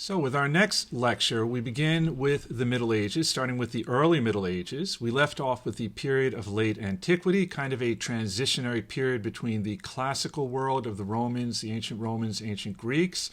So with our next lecture, we begin with the Middle Ages, starting with the early Middle Ages. We left off with the period of late antiquity, kind of a transitionary period between the classical world of the Romans, ancient Greeks,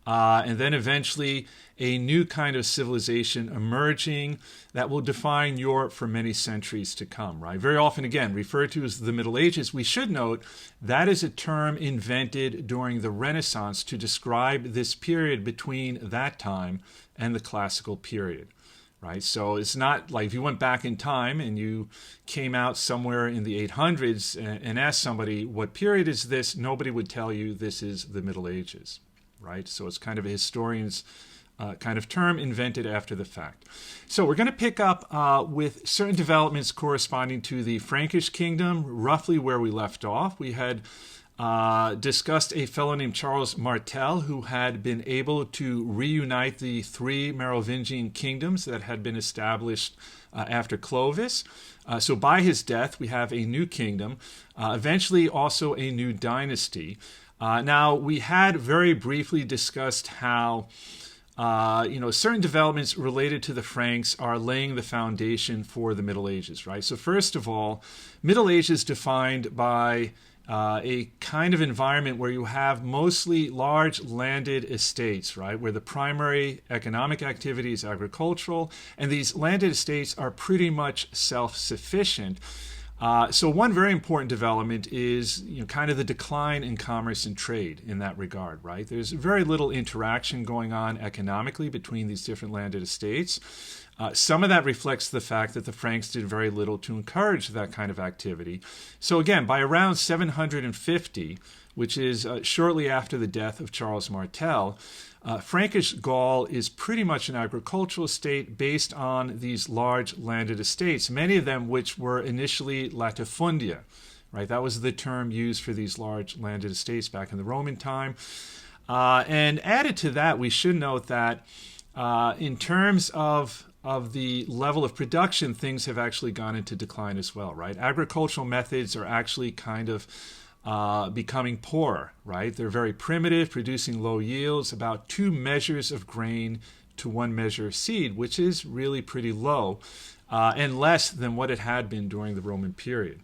and then eventually a new kind of civilization emerging that will define Europe for many centuries to come, right? Very often, again, referred to as the Middle Ages. We should note that is a term invented during the Renaissance to describe this period between that time and the classical period, right? So it's not like if you went back in time and you came out somewhere in the 800s and asked somebody, what period is this? Nobody would tell you this is the Middle Ages, right? So it's kind of a historian's kind of term invented after the fact. So we're going to pick up with certain developments corresponding to the Frankish kingdom, roughly where we left off. We had discussed a fellow named Charles Martel who had been able to reunite the three Merovingian kingdoms that had been established after Clovis. So by his death, we have a new kingdom, eventually also a new dynasty. Now, we had very briefly discussed how certain developments related to the Franks are laying the foundation for the Middle Ages, right? So first of all, Middle Ages defined by a kind of environment where you have mostly large landed estates, right? Where the primary economic activity is agricultural, and these landed estates are pretty much self-sufficient. So one very important development is kind of the decline in commerce and trade in that regard, right? There's very little interaction going on economically between these different landed estates. Some of that reflects the fact that the Franks did very little to encourage that kind of activity. So again, by around 750, which is shortly after the death of Charles Martel, Frankish Gaul is pretty much an agricultural state based on these large landed estates, many of them which were initially latifundia, right? That was the term used for these large landed estates back in the Roman time. And added to that, we should note that in terms of the level of production, things have actually gone into decline as well, right? Agricultural methods are actually kind of becoming poorer, right? They're very primitive, producing low yields, about 2 measures of grain to 1 measure of seed, which is really pretty low and less than what it had been during the Roman period.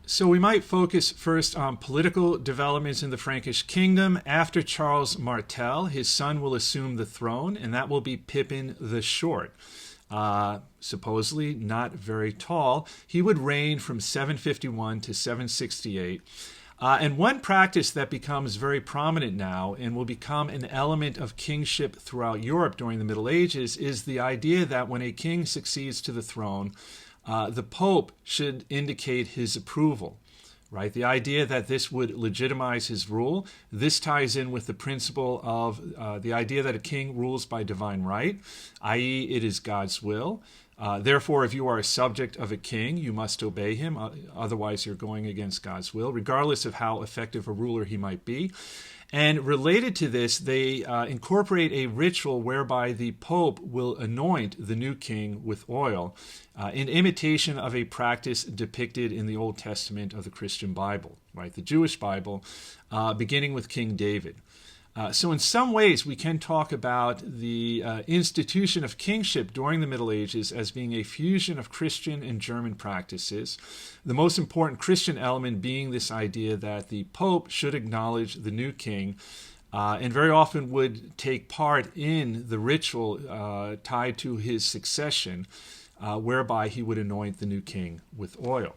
So we might focus first on political developments in the Frankish kingdom. After Charles Martel, his son will assume the throne, and that will be Pippin the Short. Supposedly not very tall. He would reign from 751 to 768. And one practice that becomes very prominent now and will become an element of kingship throughout Europe during the Middle Ages is the idea that when a king succeeds to the throne, the Pope should indicate his approval. Right? The idea that this would legitimize his rule, this ties in with the principle of the idea that a king rules by divine right, i.e. it is God's will. Therefore, if you are a subject of a king, you must obey him. Otherwise, you're going against God's will, regardless of how effective a ruler he might be. And related to this, they incorporate a ritual whereby the Pope will anoint the new king with oil in imitation of a practice depicted in the Old Testament of the Christian Bible, right? The Jewish Bible, beginning with King David. So in some ways, we can talk about the institution of kingship during the Middle Ages as being a fusion of Christian and German practices. The most important Christian element being this idea that the Pope should acknowledge the new king and very often would take part in the ritual tied to his succession, whereby he would anoint the new king with oil.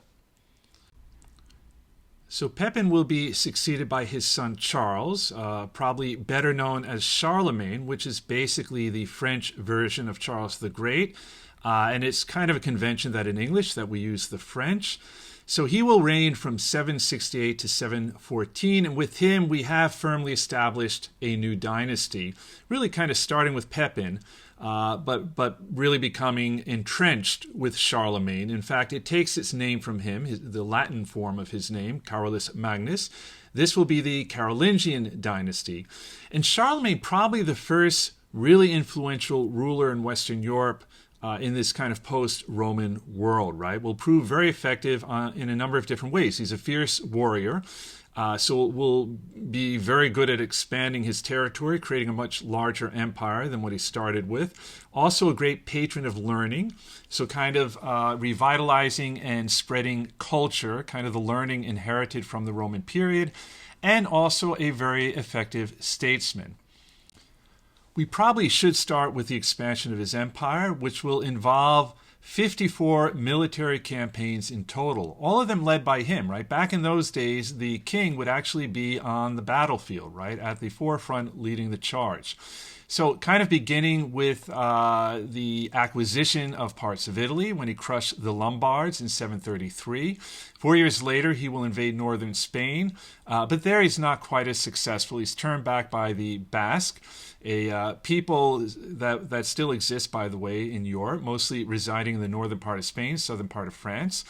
So Pepin will be succeeded by his son Charles, probably better known as Charlemagne, which is basically the French version of Charles the Great. And it's kind of a convention that in English that we use the French. So he will reign from 768 to 714, and with him we have firmly established a new dynasty, really kind of starting with Pepin, but really becoming entrenched with Charlemagne. In fact, it takes its name from him, the Latin form of his name, Carolus Magnus. This will be the Carolingian dynasty. And Charlemagne, probably the first really influential ruler in Western Europe in this kind of post-Roman world, right? Will prove very effective in a number of different ways. He's a fierce warrior. So it will be very good at expanding his territory, creating a much larger empire than what he started with. Also a great patron of learning, so kind of revitalizing and spreading culture, kind of the learning inherited from the Roman period, and also a very effective statesman. We probably should start with the expansion of his empire, which will involve 54 military campaigns in total, all of them led by him, right? Back in those days, the king would actually be on the battlefield, right, at the forefront leading the charge. So kind of beginning with the acquisition of parts of Italy when he crushed the Lombards in 733. 4 years later, he will invade northern Spain, but there he's not quite as successful. He's turned back by the Basque, a people that still exists, by the way, in Europe, mostly residing in the northern part of Spain, southern part of France.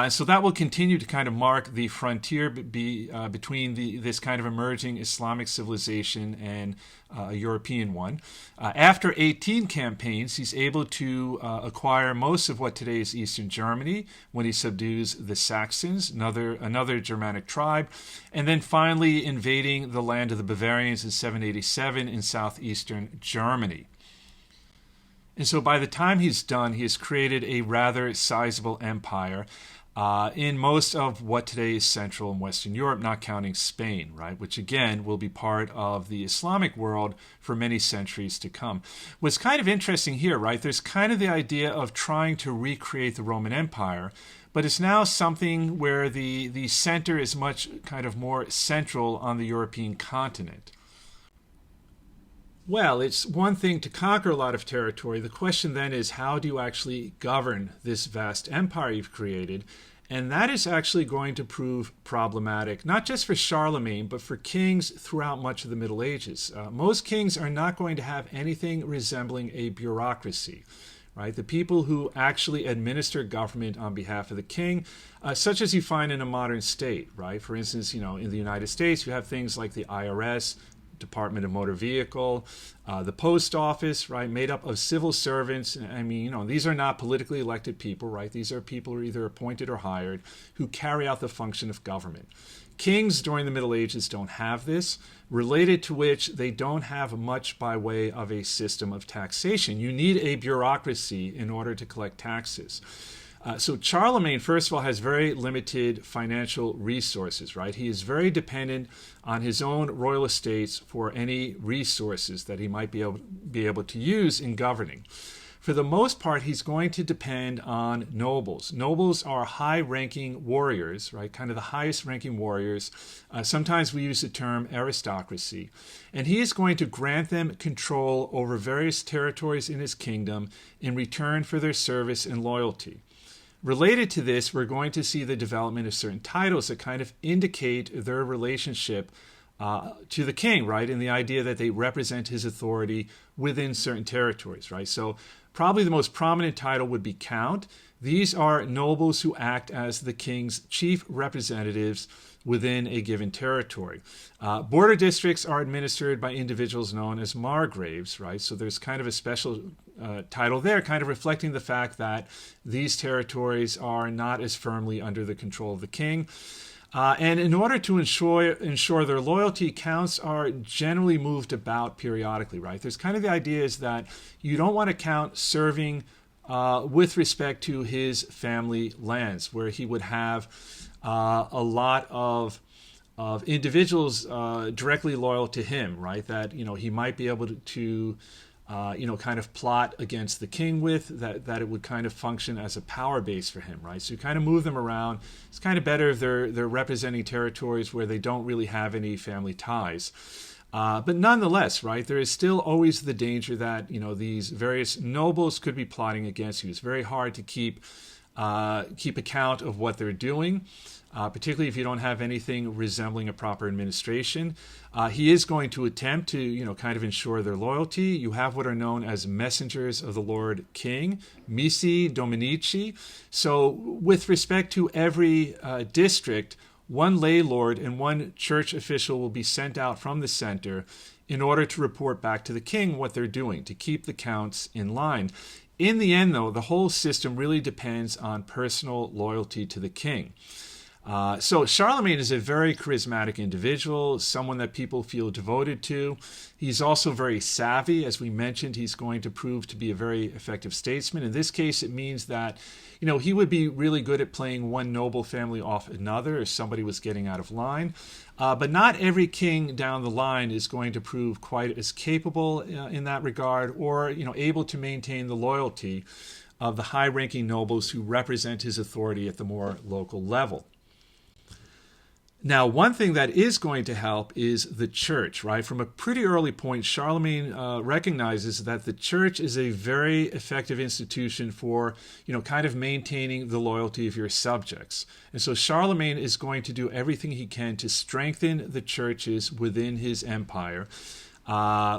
So that will continue to kind of mark the frontier between this kind of emerging Islamic civilization and a European one. After 18 campaigns, he's able to acquire most of what today is Eastern Germany when he subdues the Saxons, another Germanic tribe, and then finally invading the land of the Bavarians in 787 in southeastern Germany. And so by the time he's done, he has created a rather sizable empire in most of what today is Central and Western Europe, not counting Spain, right? Which again will be part of the Islamic world for many centuries to come. What's kind of interesting here, right? There's kind of the idea of trying to recreate the Roman Empire, but it's now something where the center is much kind of more central on the European continent. Well, it's one thing to conquer a lot of territory. The question then is, how do you actually govern this vast empire you've created? And that is actually going to prove problematic, not just for Charlemagne, but for kings throughout much of the Middle Ages. Most kings are not going to have anything resembling a bureaucracy, right? The people who actually administer government on behalf of the king, such as you find in a modern state, right? For instance, in the United States, you have things like the IRS, Department of Motor Vehicle, the Post Office, right, made up of civil servants. I mean, these are not politically elected people, right? These are people who are either appointed or hired who carry out the function of government. Kings during the Middle Ages don't have this, related to which they don't have much by way of a system of taxation. You need a bureaucracy in order to collect taxes. So Charlemagne, first of all, has very limited financial resources, right? He is very dependent on his own royal estates for any resources that he might be able to use in governing. For the most part, he's going to depend on nobles. Nobles are high-ranking warriors, right? Kind of the highest-ranking warriors. Sometimes we use the term aristocracy. And he is going to grant them control over various territories in his kingdom in return for their service and loyalty. Related to this, we're going to see the development of certain titles that kind of indicate their relationship to the king, right? And the idea that they represent his authority within certain territories, right? So probably the most prominent title would be Count. These are nobles who act as the king's chief representatives within a given territory. Border districts are administered by individuals known as margraves, right? So there's kind of a special title there, kind of reflecting the fact that these territories are not as firmly under the control of the king. And in order to ensure their loyalty, counts are generally moved about periodically, right? There's kind of the idea is that you don't want a count serving with respect to his family lands, where he would have a lot of individuals directly loyal to him, right? That he might be able to kind of plot against the king with, that it would kind of function as a power base for him, right? So you kind of move them around. It's kind of better if they're representing territories where they don't really have any family ties. But nonetheless, right, there is still always the danger that, these various nobles could be plotting against you. It's very hard to keep account of what they're doing, particularly if you don't have anything resembling a proper administration. He is going to attempt to, kind of ensure their loyalty. You have what are known as messengers of the Lord King, missi dominici. So with respect to every district, one lay lord and one church official will be sent out from the center in order to report back to the king what they're doing, to keep the counts in line. In the end, though, the whole system really depends on personal loyalty to the king. So Charlemagne is a very charismatic individual, someone that people feel devoted to. He's also very savvy. As we mentioned, he's going to prove to be a very effective statesman. In this case, it means that, he would be really good at playing one noble family off another if somebody was getting out of line. But not every king down the line is going to prove quite as capable in that regard, or, able to maintain the loyalty of the high-ranking nobles who represent his authority at the more local level. Now, one thing that is going to help is the church, right? From a pretty early point, Charlemagne recognizes that the church is a very effective institution for, kind of maintaining the loyalty of your subjects. And so Charlemagne is going to do everything he can to strengthen the churches within his empire,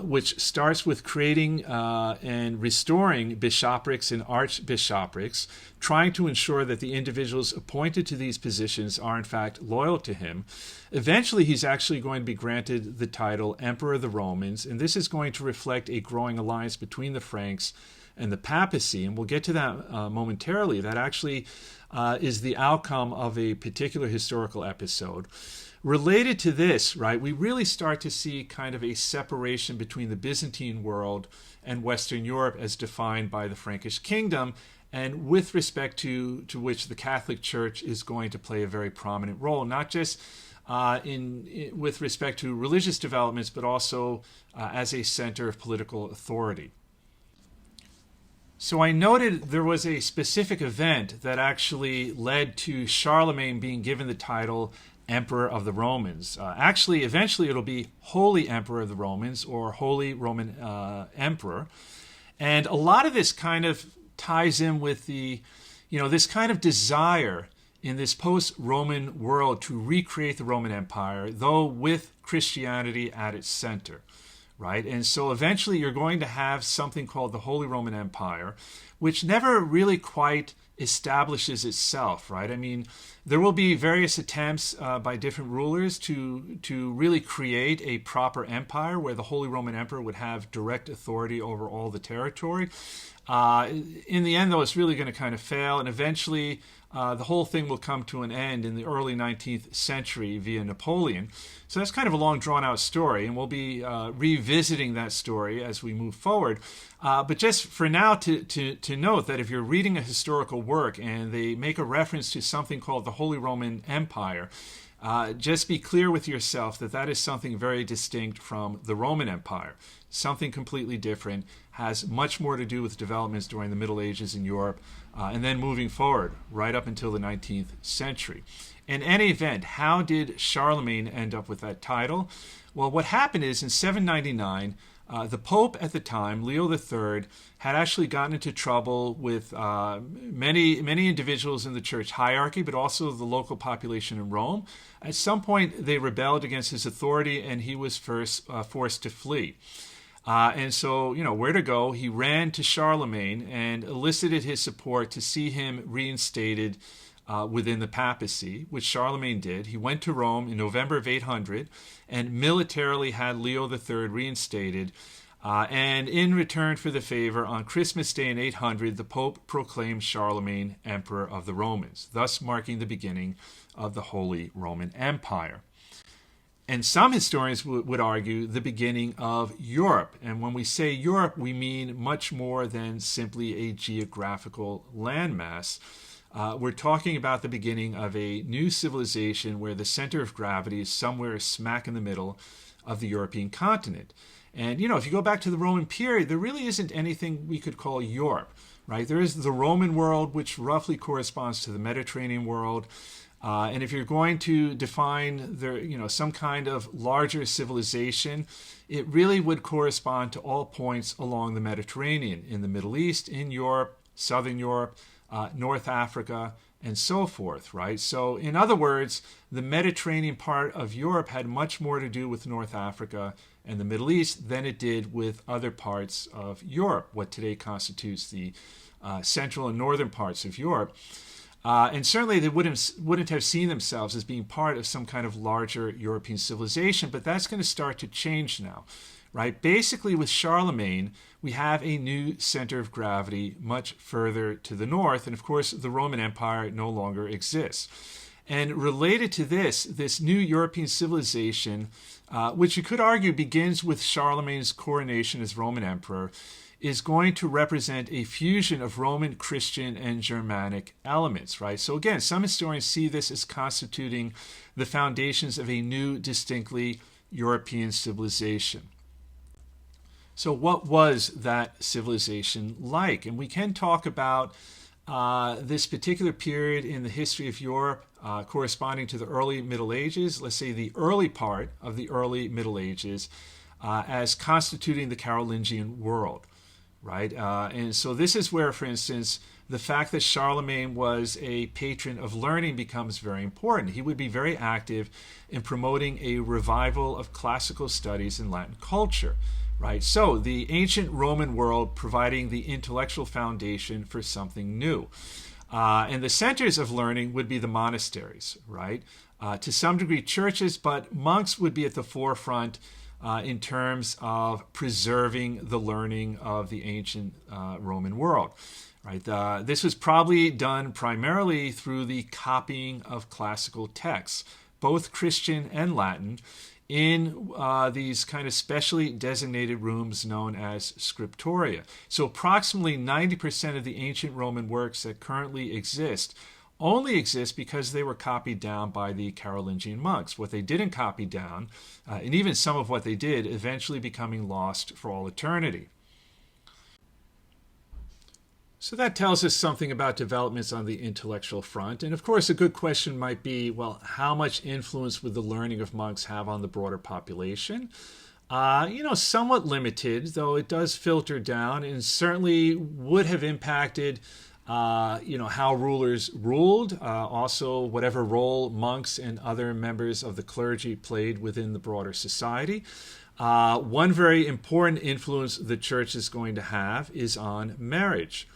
which starts with creating and restoring bishoprics and archbishoprics, trying to ensure that the individuals appointed to these positions are in fact loyal to him. Eventually, he's actually going to be granted the title Emperor of the Romans, and this is going to reflect a growing alliance between the Franks and the papacy, and we'll get to that momentarily. That actually is the outcome of a particular historical episode. Related to this, right, we really start to see kind of a separation between the Byzantine world and Western Europe as defined by the Frankish kingdom, and with respect to which the Catholic Church is going to play a very prominent role, not just with respect to religious developments, but also as a center of political authority. So I noted there was a specific event that actually led to Charlemagne being given the title Emperor of the Romans. Actually, eventually it'll be Holy Emperor of the Romans, or Holy Roman Emperor. And a lot of this kind of ties in with this kind of desire in this post-Roman world to recreate the Roman Empire, though with Christianity at its center, right? And so eventually you're going to have something called the Holy Roman Empire, which never really quite establishes itself, right? I mean, there will be various attempts by different rulers to really create a proper empire where the Holy Roman Emperor would have direct authority over all the territory. In the end, though, it's really going to kind of fail, and eventually the whole thing will come to an end in the early 19th century via Napoleon. So that's kind of a long, drawn-out story, and we'll be revisiting that story as we move forward. But just for now, to note that if you're reading a historical work and they make a reference to something called the Holy Roman Empire, just be clear with yourself that that is something very distinct from the Roman Empire. Something completely different, has much more to do with developments during the Middle Ages in Europe, and then moving forward right up until the 19th century. In any event, how did Charlemagne end up with that title? Well, what happened is in 799, the Pope at the time, Leo III, had actually gotten into trouble with many individuals in the church hierarchy, but also the local population in Rome. At some point, they rebelled against his authority, and he was first forced to flee. And so, where to go? He ran to Charlemagne and elicited his support to see him reinstated within the papacy, which Charlemagne did. He went to Rome in November of 800 and militarily had Leo III reinstated. And in return for the favor, on Christmas Day in 800, the Pope proclaimed Charlemagne Emperor of the Romans, thus marking the beginning of the Holy Roman Empire. And some historians would argue the beginning of Europe. And when we say Europe, we mean much more than simply a geographical landmass. We're talking about the beginning of a new civilization where the center of gravity is somewhere smack in the middle of the European continent. And, if you go back to the Roman period, there really isn't anything we could call Europe, right? There is the Roman world, which roughly corresponds to the Mediterranean world. And if you're going to define some kind of larger civilization, it really would correspond to all points along the Mediterranean, in the Middle East, in Europe, Southern Europe, North Africa, and so forth, right? So in other words, the Mediterranean part of Europe had much more to do with North Africa and the Middle East than it did with other parts of Europe, what today constitutes the central and northern parts of Europe. And certainly they wouldn't have seen themselves as being part of some kind of larger European civilization, but that's going to start to change now, right? Basically, with Charlemagne, we have a new center of gravity much further to the north, and of course, the Roman Empire no longer exists. And related to this new European civilization, which you could argue begins with Charlemagne's coronation as Roman emperor, is going to represent a fusion of Roman, Christian, and Germanic elements, right? So again, some historians see this as constituting the foundations of a new, distinctly European civilization. So what was that civilization like? And we can talk about this particular period in the history of Europe corresponding to the early Middle Ages, let's say the early part of the early Middle Ages, as constituting the Carolingian world, right? And so this is where, for instance, the fact that Charlemagne was a patron of learning becomes very important. He would be very active in promoting a revival of classical studies in Latin culture, right? So the ancient Roman world providing the intellectual foundation for something new. And the centers of learning would be the monasteries, right? To some degree churches, but monks would be at the forefront in terms of preserving the learning of the ancient Roman world. Right? This was probably done primarily through the copying of classical texts, both Christian and Latin, in these kind of specially designated rooms known as scriptoria. So approximately 90% of the ancient Roman works that currently exist only exist because they were copied down by the Carolingian monks. What they didn't copy down, and even some of what they did, eventually becoming lost for all eternity. So that tells us something about developments on the intellectual front. And of course, a good question might be, well, how much influence would the learning of monks have on the broader population? Somewhat limited, though it does filter down and certainly would have impacted how rulers ruled, also whatever role monks and other members of the clergy played within the broader society. One very important influence the church is going to have is on marriage,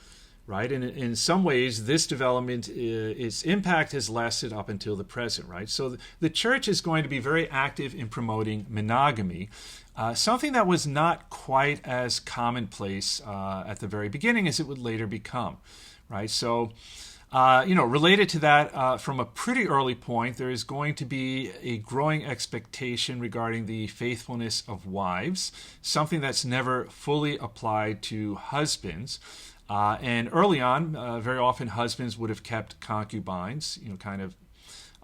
right? And in some ways, this development, its impact has lasted up until the present, right? So the church is going to be very active in promoting monogamy, something that was not quite as commonplace at the very beginning as it would later become. Right, so, related to that, from a pretty early point, there is going to be a growing expectation regarding the faithfulness of wives, something that's never fully applied to husbands. And early on, very often husbands would have kept concubines,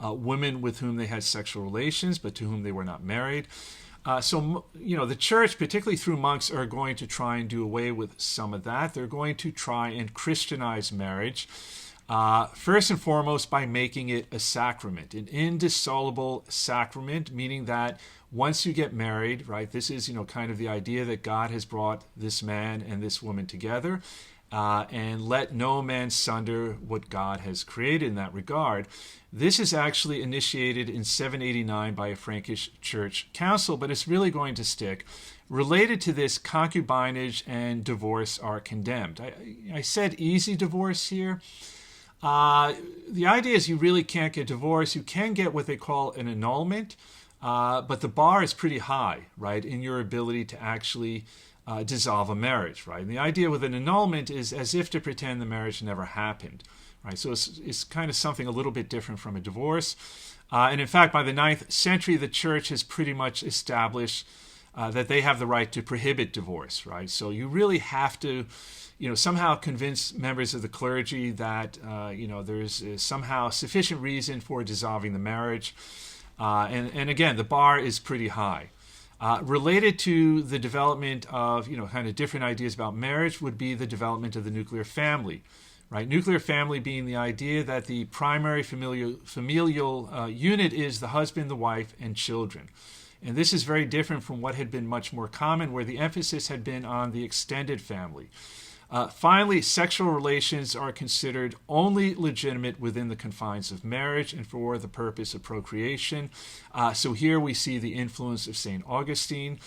women with whom they had sexual relations, but to whom they were not married. So the church, particularly through monks, are going to try and do away with some of that. They're going to try and Christianize marriage, first and foremost by making it a sacrament, an indissoluble sacrament, meaning that once you get married, right, this is, kind of the idea that God has brought this man and this woman together, and let no man sunder what God has created in that regard. This is actually initiated in 789 by a Frankish church council, but it's really going to stick. Related to this, concubinage and divorce are condemned. I said easy divorce here. The idea is you really can't get divorced. You can get what they call an annulment, but the bar is pretty high, right, in your ability to actually dissolve a marriage, right? And the idea with an annulment is as if to pretend the marriage never happened, right? So it's kind of something a little bit different from a divorce. And in fact, by the 9th century, the church has pretty much established that they have the right to prohibit divorce, right? So you really have to, somehow convince members of the clergy that, there's somehow sufficient reason for dissolving the marriage. And again, the bar is pretty high. Related to the development of, kind of different ideas about marriage would be the development of the nuclear family, right? Nuclear family being the idea that the primary familial unit is the husband, the wife, and children. And this is very different from what had been much more common, where the emphasis had been on the extended family. Finally, sexual relations are considered only legitimate within the confines of marriage and for the purpose of procreation. So here we see the influence of St. Augustine,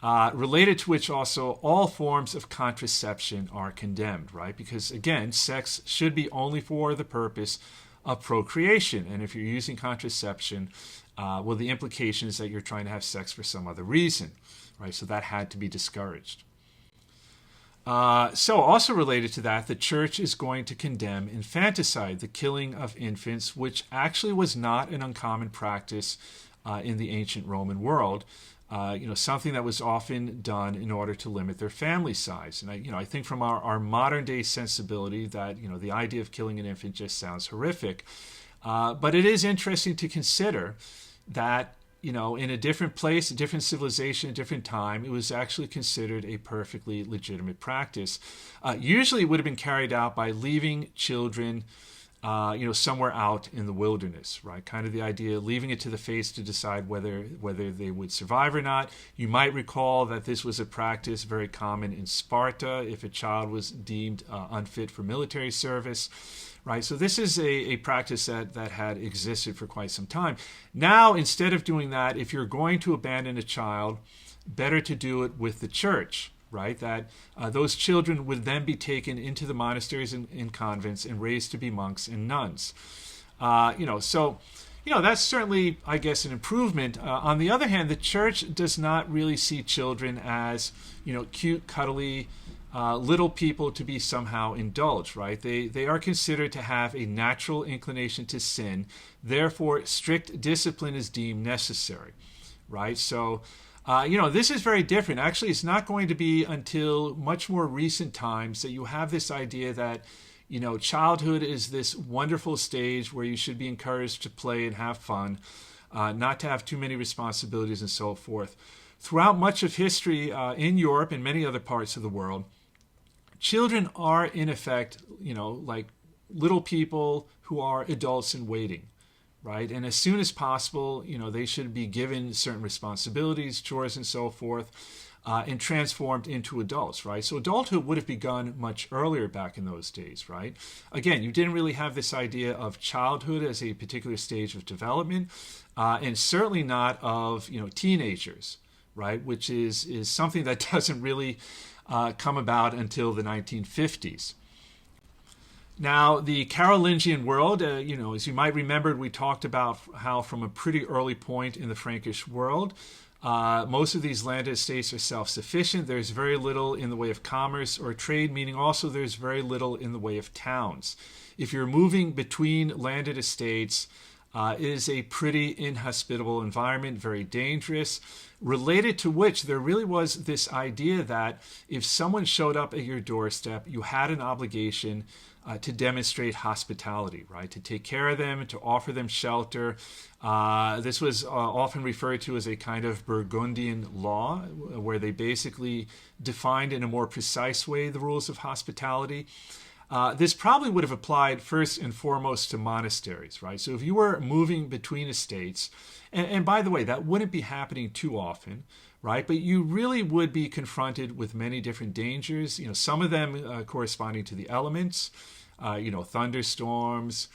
related to which also all forms of contraception are condemned, right? Because again, sex should be only for the purpose of procreation. And if you're using contraception, the implication is that you're trying to have sex for some other reason, right? So that had to be discouraged. So also related to that, the church is going to condemn infanticide, the killing of infants, which actually was not an uncommon practice in the ancient Roman world. Something that was often done in order to limit their family size. And I think from our modern day sensibility that, the idea of killing an infant just sounds horrific. But it is interesting to consider that, in a different place, a different civilization, a different time, it was actually considered a perfectly legitimate practice. Usually it would have been carried out by leaving children somewhere out in the wilderness, right? Kind of the idea of leaving it to the fates to decide whether they would survive or not. You might recall that this was a practice very common in Sparta if a child was deemed unfit for military service, right? So this is a practice that had existed for quite some time. Now, instead of doing that, if you're going to abandon a child, better to do it with the church, right? That those children would then be taken into the monasteries and convents and raised to be monks and nuns. So that's certainly, I guess, an improvement. On the other hand, the church does not really see children as, cute, cuddly, little people to be somehow indulged, right? They are considered to have a natural inclination to sin. Therefore, strict discipline is deemed necessary, right? So, this is very different. Actually, it's not going to be until much more recent times that you have this idea that, childhood is this wonderful stage where you should be encouraged to play and have fun, not to have too many responsibilities and so forth. Throughout much of history in Europe and many other parts of the world, children are, in effect, like little people who are adults in waiting. Right? And as soon as possible, they should be given certain responsibilities, chores, and so forth, and transformed into adults, right? So adulthood would have begun much earlier back in those days, right? Again, you didn't really have this idea of childhood as a particular stage of development, and certainly not of, teenagers, right? Which is something that doesn't really come about until the 1950s. Now, the Carolingian world, as you might remember, we talked about how from a pretty early point in the Frankish world, most of these landed estates are self-sufficient. There's very little in the way of commerce or trade, meaning also there's very little in the way of towns. If you're moving between landed estates, it is a pretty inhospitable environment, very dangerous, related to which there really was this idea that if someone showed up at your doorstep, you had an obligation to demonstrate hospitality, right? To take care of them, to offer them shelter. This was often referred to as a kind of Burgundian law, where they basically defined in a more precise way the rules of hospitality. This probably would have applied first and foremost to monasteries, right? So if you were moving between estates, and by the way, that wouldn't be happening too often, right? But you really would be confronted with many different dangers, some of them corresponding to the elements, thunderstorms,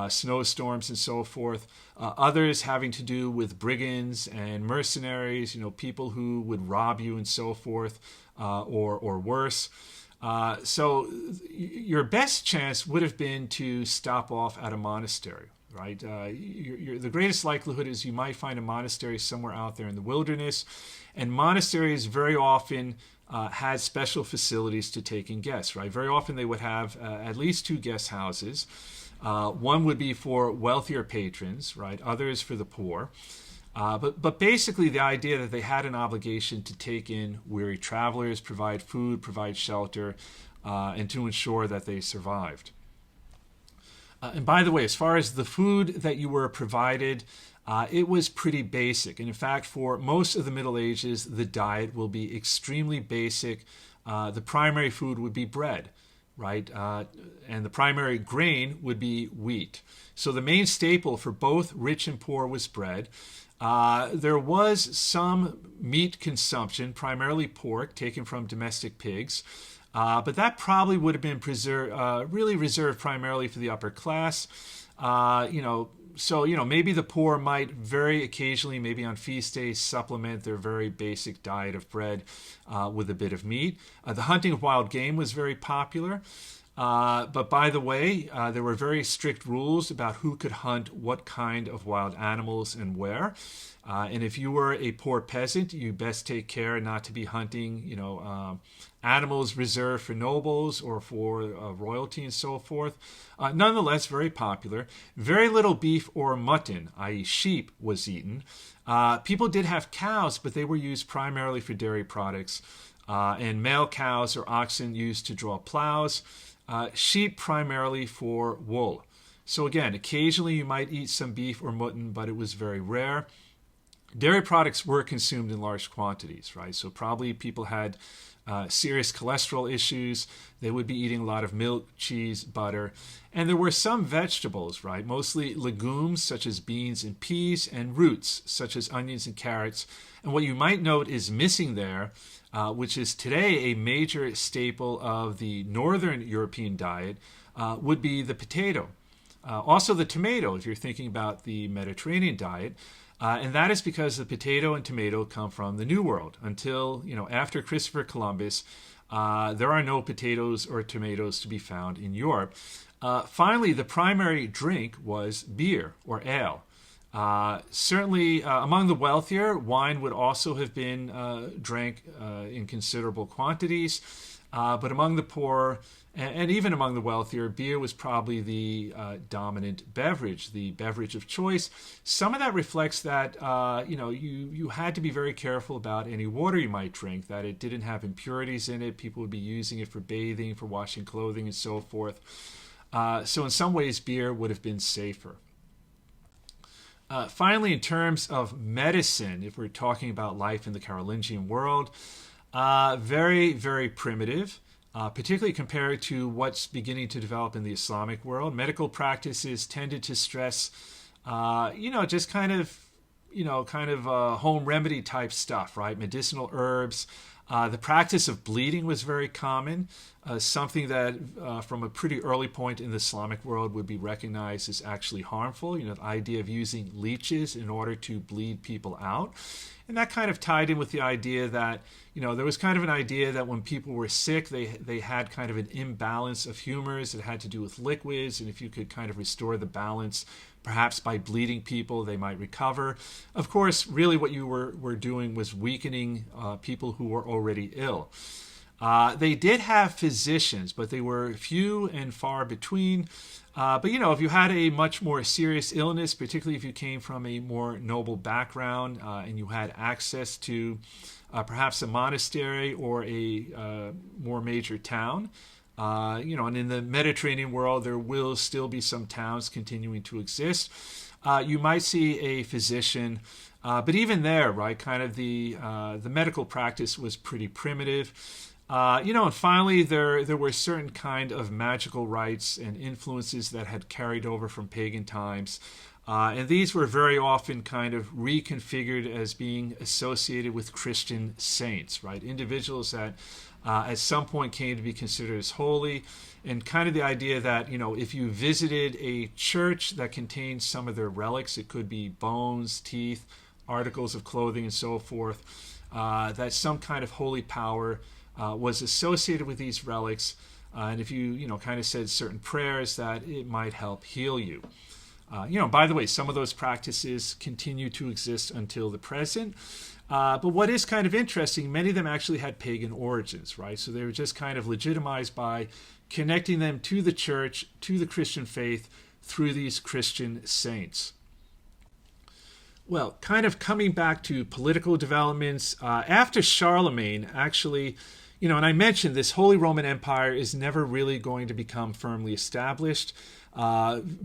snowstorms, and so forth. Others having to do with brigands and mercenaries, people who would rob you and so forth, or worse. So your best chance would have been to stop off at a monastery, right? The greatest likelihood is you might find a monastery somewhere out there in the wilderness, and monasteries very often had special facilities to take in guests, right? Very often they would have at least 2 guest houses. One would be for wealthier patrons, right? Others for the poor. But basically the idea that they had an obligation to take in weary travelers, provide food, provide shelter, and to ensure that they survived. And by the way, as far as the food that you were provided, it was pretty basic. And in fact, for most of the Middle Ages, the diet will be extremely basic. The primary food would be bread, right? And the primary grain would be wheat. So the main staple for both rich and poor was bread. There was some meat consumption, primarily pork, taken from domestic pigs. But that probably would have been really reserved primarily for the upper class. So maybe the poor might very occasionally, maybe on feast days, supplement their very basic diet of bread with a bit of meat. The hunting of wild game was very popular. But by the way, there were very strict rules about who could hunt what kind of wild animals and where. And if you were a poor peasant, you best take care not to be hunting, animals reserved for nobles or for royalty and so forth. Nonetheless, very popular. Very little beef or mutton, i.e. sheep, was eaten. People did have cows, but they were used primarily for dairy products. And male cows or oxen used to draw plows. Sheep primarily for wool. So again, occasionally you might eat some beef or mutton, but it was very rare. Dairy products were consumed in large quantities, right? So probably people had serious cholesterol issues. They would be eating a lot of milk, cheese, butter. And there were some vegetables, right? Mostly legumes such as beans and peas, and roots such as onions and carrots. And what you might note is missing there, which is today a major staple of the Northern European diet, would be the potato. Also the tomato, if you're thinking about the Mediterranean diet. And that is because the potato and tomato come from the New World. Until, after Christopher Columbus, there are no potatoes or tomatoes to be found in Europe. Finally, the primary drink was beer or ale. Certainly, among the wealthier, wine would also have been drank in considerable quantities. But among the poor, and even among the wealthier, beer was probably the dominant beverage, the beverage of choice. Some of that reflects that, you had to be very careful about any water you might drink, that it didn't have impurities in it. People would be using it for bathing, for washing clothing, and so forth. So in some ways, beer would have been safer. Finally, in terms of medicine, if we're talking about life in the Carolingian world, very, very primitive, particularly compared to what's beginning to develop in the Islamic world. Medical practices tended to stress, just kind of home remedy type stuff, right? Medicinal herbs. The practice of bleeding was very common, something that from a pretty early point in the Islamic world would be recognized as actually harmful. The idea of using leeches in order to bleed people out. And that kind of tied in with the idea that, there was kind of an idea that when people were sick, they had kind of an imbalance of humors. It had to do with liquids, and if you could kind of restore the balance, perhaps by bleeding people, they might recover. Of course, really what you were doing was weakening people who were already ill. They did have physicians, but they were few and far between. But if you had a much more serious illness, particularly if you came from a more noble background and you had access to perhaps a monastery or a more major town, and in the Mediterranean world, there will still be some towns continuing to exist. You might see a physician, but even there, right, kind of the medical practice was pretty primitive. And finally, there were certain kind of magical rites and influences that had carried over from pagan times. And these were very often kind of reconfigured as being associated with Christian saints, right? Individuals that at some point came to be considered as holy. And kind of the idea that, if you visited a church that contained some of their relics, it could be bones, teeth, articles of clothing, and so forth, that some kind of holy power was associated with these relics, and if you kind of said certain prayers, that it might help heal you. By the way, some of those practices continue to exist until the present. But what is kind of interesting, many of them actually had pagan origins, right? So they were just kind of legitimized by connecting them to the church, to the Christian faith, through these Christian saints. Well, kind of coming back to political developments, after Charlemagne, actually, and I mentioned this Holy Roman Empire is never really going to become firmly established,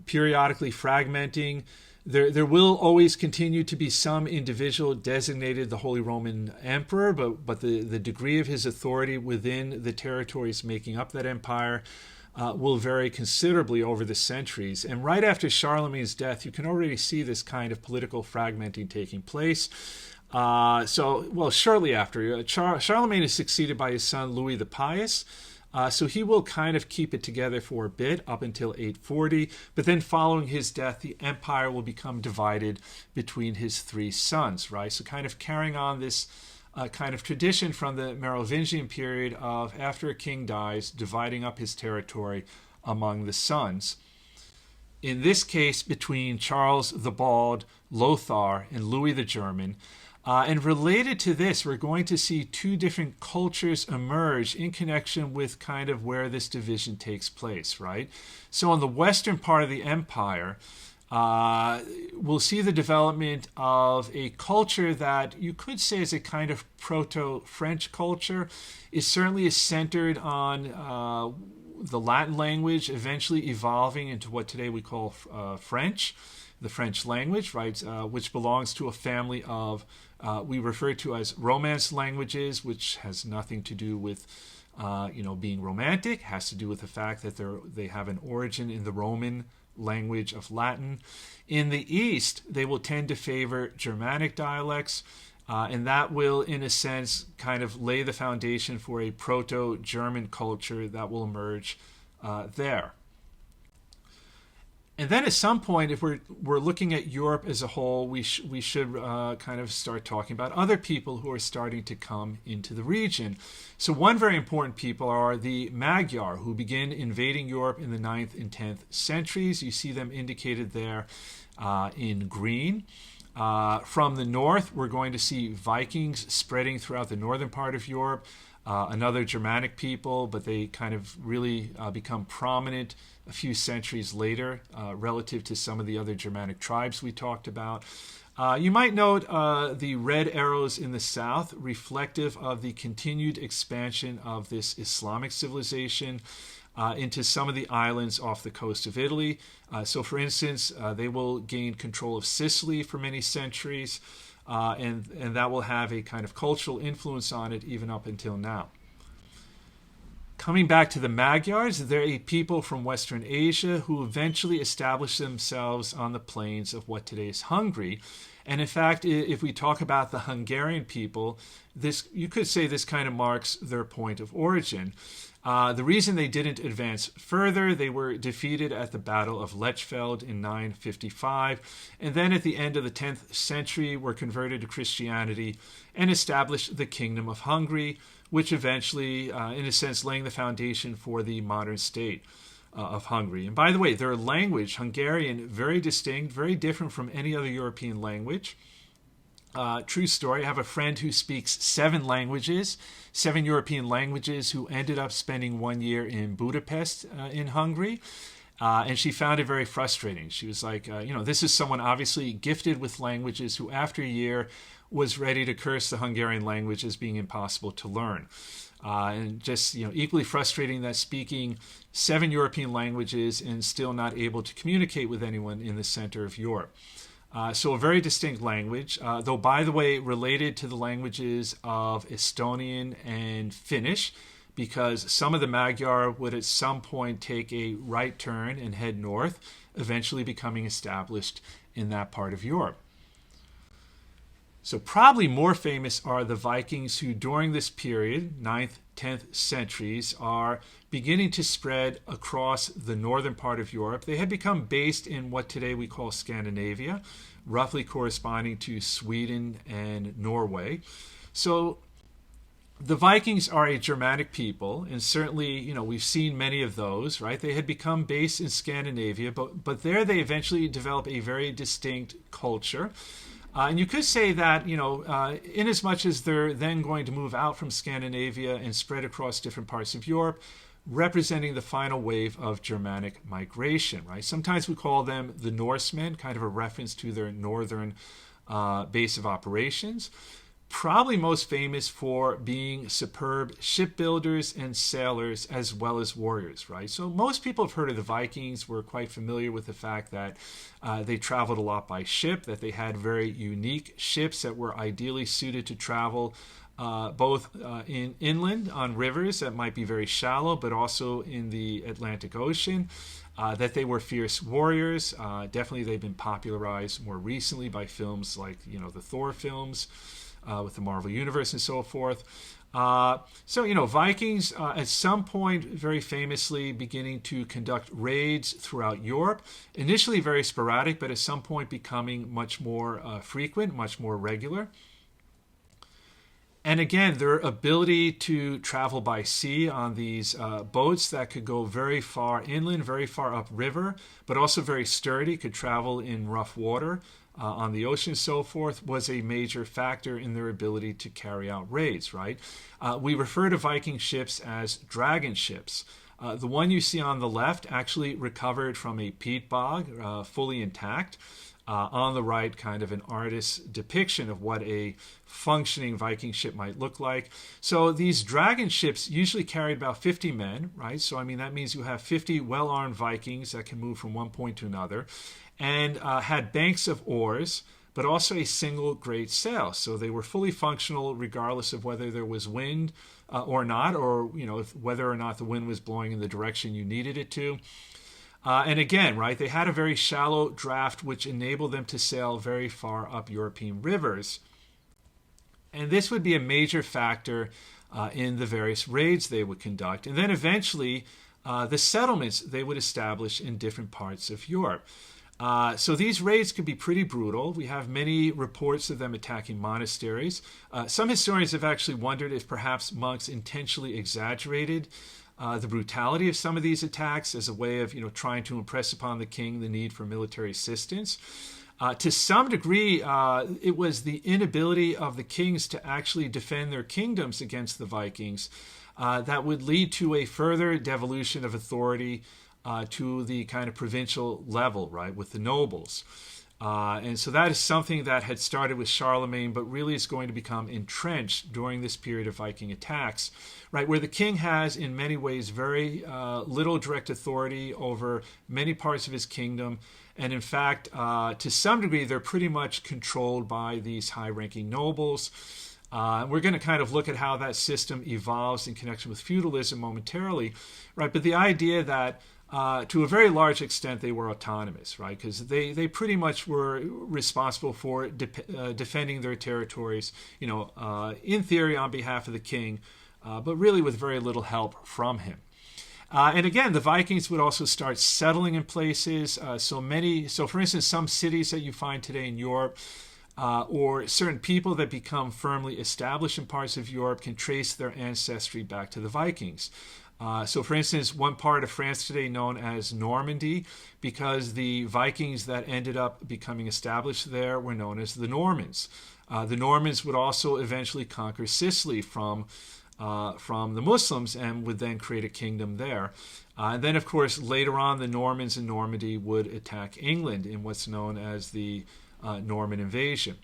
periodically fragmenting. There will always continue to be some individual designated the Holy Roman Emperor, but the degree of his authority within the territories making up that empire will vary considerably over the centuries. And right after Charlemagne's death, you can already see this kind of political fragmenting taking place. Shortly after, Charlemagne is succeeded by his son Louis the Pious. So he will kind of keep it together for a bit up until 840. But then following his death, the empire will become divided between his three sons, right? So kind of carrying on this a kind of tradition from the Merovingian period of, after a king dies, dividing up his territory among the sons. In this case, between Charles the Bald, Lothar, and Louis the German. And related to this, we're going to see two different cultures emerge in connection with kind of where this division takes place, right? So on the western part of the empire, we'll see the development of a culture that you could say is a kind of proto-French culture. It certainly is centered on the Latin language, eventually evolving into what today we call French, the French language, right, which belongs to a family of, we refer to as Romance languages, which has nothing to do with, being romantic. It has to do with the fact that they have an origin in the Roman language of Latin. In the East, they will tend to favor Germanic dialects, and that will, in a sense, kind of lay the foundation for a proto-German culture that will emerge there. And then at some point, if we're looking at Europe as a whole, we should kind of start talking about other people who are starting to come into the region. So one very important people are the Magyar, who begin invading Europe in the 9th and 10th centuries. You see them indicated there in green. From the north, we're going to see Vikings spreading throughout the northern part of Europe. Another Germanic people, but they kind of really become prominent a few centuries later relative to some of the other Germanic tribes we talked about. You might note the red arrows in the south, reflective of the continued expansion of this Islamic civilization into some of the islands off the coast of Italy. So, for instance, they will gain control of Sicily for many centuries, and that will have a kind of cultural influence on it even up until now. Coming back to the Magyars, they're a people from Western Asia who eventually established themselves on the plains of what today is Hungary. And in fact, if we talk about the Hungarian people, you could say this kind of marks their point of origin. The reason they didn't advance further, they were defeated at the Battle of Lechfeld in 955, and then at the end of the 10th century were converted to Christianity and established the Kingdom of Hungary, which eventually, in a sense, laying the foundation for the modern state of Hungary. And by the way, their language, Hungarian, very distinct, very different from any other European language. True story, I have a friend who speaks 7 European languages, who ended up spending 1 year in Budapest in Hungary. And she found it very frustrating. She was like, this is someone obviously gifted with languages who after a year was ready to curse the Hungarian language as being impossible to learn. And just, equally frustrating that speaking 7 European languages and still not able to communicate with anyone in the center of Europe. So a very distinct language, though, by the way, related to the languages of Estonian and Finnish, because some of the Magyar would at some point take a right turn and head north, eventually becoming established in that part of Europe. So probably more famous are the Vikings, who during this period, 9th, 10th centuries, are beginning to spread across the northern part of Europe. They had become based in what today we call Scandinavia, roughly corresponding to Sweden and Norway. So the Vikings are a Germanic people, and certainly, we've seen many of those, right? They had become based in Scandinavia, but there they eventually develop a very distinct culture. And you could say that, in as much as they're then going to move out from Scandinavia and spread across different parts of Europe, representing the final wave of Germanic migration, right? Sometimes we call them the Norsemen, kind of a reference to their northern base of operations. Probably most famous for being superb shipbuilders and sailors as well as warriors, right? So most people have heard of the Vikings. We're quite familiar with the fact that they traveled a lot by ship, that they had very unique ships that were ideally suited to travel both in inland on rivers that might be very shallow, but also in the Atlantic Ocean. That they were fierce warriors. Definitely they've been popularized more recently by films like, the Thor films, with the Marvel Universe and so forth. So, Vikings at some point very famously beginning to conduct raids throughout Europe, initially very sporadic, but at some point becoming much more frequent, much more regular. And again, their ability to travel by sea on these boats that could go very far inland, very far upriver, but also very sturdy, could travel in rough water on the ocean and so forth, was a major factor in their ability to carry out raids, right? We refer to Viking ships as dragon ships. The one you see on the left actually recovered from a peat bog, fully intact. On the right, kind of an artist's depiction of what a functioning Viking ship might look like. So these dragon ships usually carried about 50 men, right? So, I mean, that means you have 50 well-armed Vikings that can move from one point to another, and had banks of oars, but also a single great sail. So they were fully functional regardless of whether there was wind or not, or, whether or not the wind was blowing in the direction you needed it to. And again, right, they had a very shallow draft which enabled them to sail very far up European rivers. And this would be a major factor in the various raids they would conduct. And then eventually, the settlements they would establish in different parts of Europe. So these raids could be pretty brutal. We have many reports of them attacking monasteries. Some historians have actually wondered if perhaps monks intentionally exaggerated the brutality of some of these attacks as a way of, trying to impress upon the king the need for military assistance. To some degree, it was the inability of the kings to actually defend their kingdoms against the Vikings that would lead to a further devolution of authority to the kind of provincial level, right, with the nobles. And so that is something that had started with Charlemagne, but really is going to become entrenched during this period of Viking attacks, right, where the king has, in many ways, very little direct authority over many parts of his kingdom. And in fact, to some degree, they're pretty much controlled by these high-ranking nobles. We're going to kind of look at how that system evolves in connection with feudalism momentarily, right? But the idea that to a very large extent, they were autonomous, right? Because they pretty much were responsible for defending their territories, in theory on behalf of the king, but really with very little help from him. And again, the Vikings would also start settling in places. So for instance, some cities that you find today in Europe, or certain people that become firmly established in parts of Europe can trace their ancestry back to the Vikings. So, for instance, one part of France today known as Normandy, because the Vikings that ended up becoming established there were known as the Normans. The Normans would also eventually conquer Sicily from the Muslims and would then create a kingdom there. And then, of course, later on, the Normans in Normandy would attack England in what's known as the Norman invasion.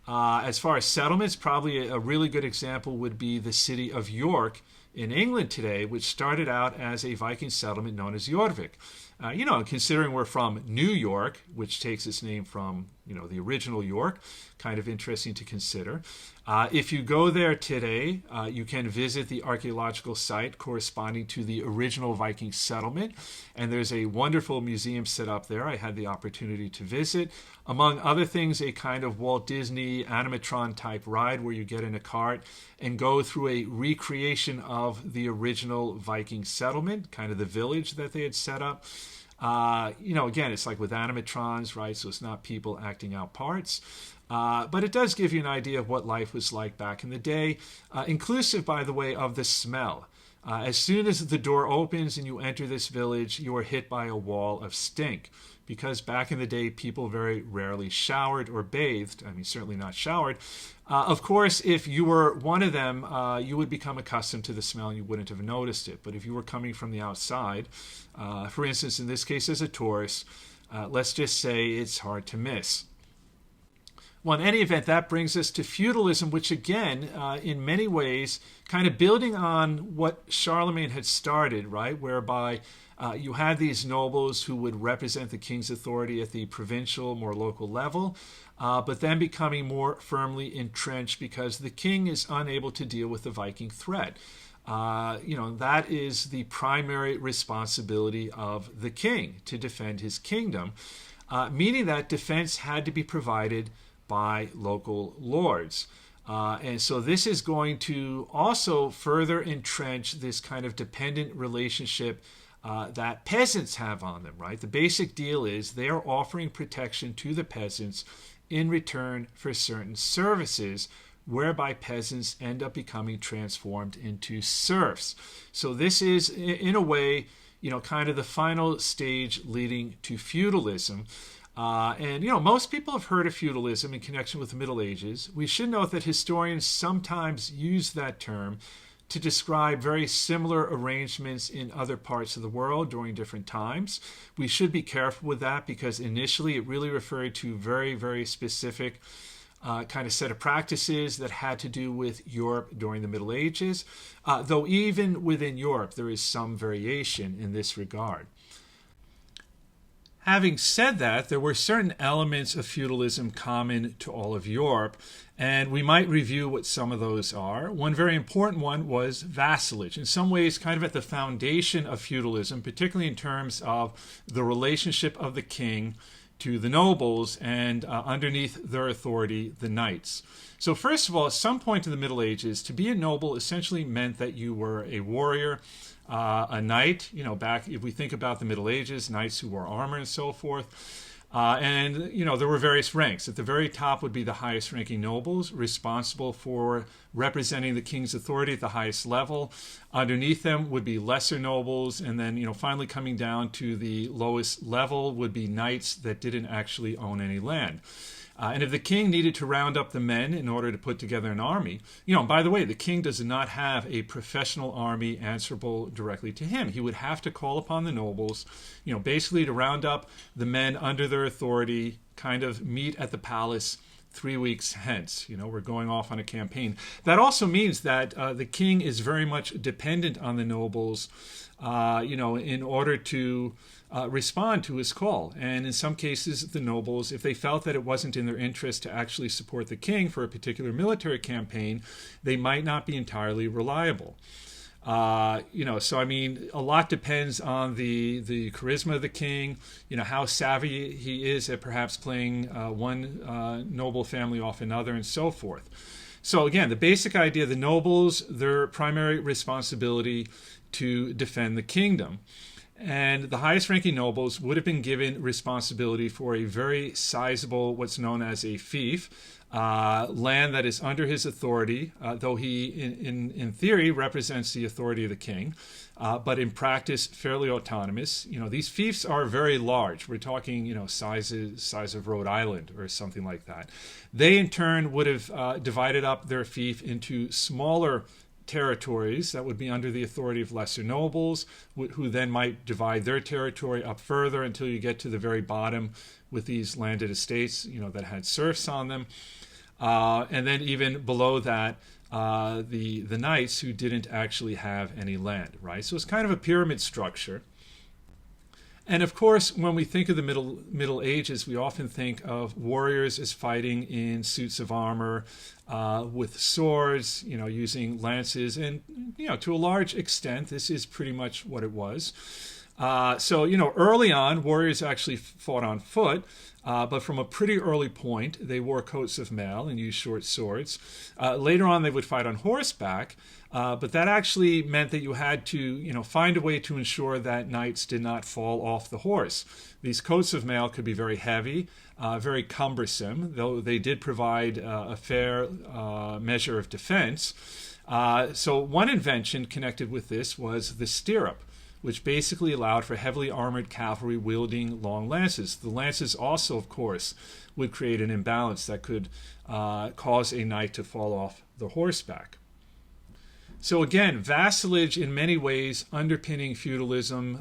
As far as settlements, probably a really good example would be the city of York in England today, which started out as a Viking settlement known as Jorvik. Considering we're from New York, which takes its name from, the original York, kind of interesting to consider. If you go there today, you can visit the archaeological site corresponding to the original Viking settlement, and there's a wonderful museum set up there. I had the opportunity to visit. Among other things, a kind of Walt Disney animatron type ride where you get in a cart and go through a recreation of the original Viking settlement, kind of the village that they had set up. Again, it's like with animatrons, right? So it's not people acting out parts. But it does give you an idea of what life was like back in the day, inclusive, by the way, of the smell. As soon as the door opens and you enter this village, you are hit by a wall of stink. Because back in the day, people very rarely showered or bathed. I mean, certainly not showered. Of course, if you were one of them, you would become accustomed to the smell and you wouldn't have noticed it. But if you were coming from the outside, for instance, in this case as a tourist, let's just say it's hard to miss. Well, in any event, that brings us to feudalism, which again, in many ways, kind of building on what Charlemagne had started, right, whereby you had these nobles who would represent the king's authority at the provincial, more local level, but then becoming more firmly entrenched because the king is unable to deal with the Viking threat. That is the primary responsibility of the king, to defend his kingdom, meaning that defense had to be provided by local lords. And so this is going to also further entrench this kind of dependent relationship that peasants have on them, right? The basic deal is they are offering protection to the peasants in return for certain services whereby peasants end up becoming transformed into serfs. So this is, in a way, kind of the final stage leading to feudalism. And most people have heard of feudalism in connection with the Middle Ages. We should note that historians sometimes use that term to describe very similar arrangements in other parts of the world during different times. We should be careful with that because initially it really referred to very, very specific kind of set of practices that had to do with Europe during the Middle Ages, though even within Europe there is some variation in this regard. Having said that, there were certain elements of feudalism common to all of Europe, and we might review what some of those are. One very important one was vassalage, in some ways kind of at the foundation of feudalism, particularly in terms of the relationship of the king to the nobles and underneath their authority, the knights. So first of all, at some point in the Middle Ages, to be a noble essentially meant that you were a warrior, a knight. Back if we think about the Middle Ages, knights who wore armor and so forth. And there were various ranks. At the very top would be the highest ranking nobles, responsible for representing the king's authority at the highest level. Underneath them would be lesser nobles, and then finally coming down to the lowest level would be knights that didn't actually own any land. And if the king needed to round up the men in order to put together an army, by the way, the king does not have a professional army answerable directly to him. He would have to call upon the nobles, basically to round up the men under their authority, kind of meet at the palace 3 weeks hence. We're going off on a campaign. That also means that the king is very much dependent on the nobles, in order to respond to his call. And in some cases, the nobles, if they felt that it wasn't in their interest to actually support the king for a particular military campaign, they might not be entirely reliable. So I mean, a lot depends on the charisma of the king, how savvy he is at perhaps playing one noble family off another and so forth. So again, the basic idea, the nobles, their primary responsibility to defend the kingdom. And the highest ranking nobles would have been given responsibility for a very sizable, what's known as a fief, land that is under his authority, though he, in theory, represents the authority of the king, but in practice, fairly autonomous. These fiefs are very large. We're talking, size of Rhode Island or something like that. They, in turn, would have divided up their fief into smaller territories that would be under the authority of lesser nobles, who then might divide their territory up further until you get to the very bottom with these landed estates, that had serfs on them. And then even below that, the knights who didn't actually have any land, right? So it's kind of a pyramid structure. And of course, when we think of the Middle Ages, we often think of warriors as fighting in suits of armor, with swords, using lances, and to a large extent, this is pretty much what it was. So early on, warriors actually fought on foot, but from a pretty early point, they wore coats of mail and used short swords. Later on, they would fight on horseback, but that actually meant that you had to, find a way to ensure that knights did not fall off the horse. These coats of mail could be very heavy, very cumbersome, though they did provide a fair measure of defense. So one invention connected with this was the stirrup, which basically allowed for heavily armored cavalry wielding long lances. The lances also, of course, would create an imbalance that could cause a knight to fall off the horseback. So again, vassalage in many ways underpinning feudalism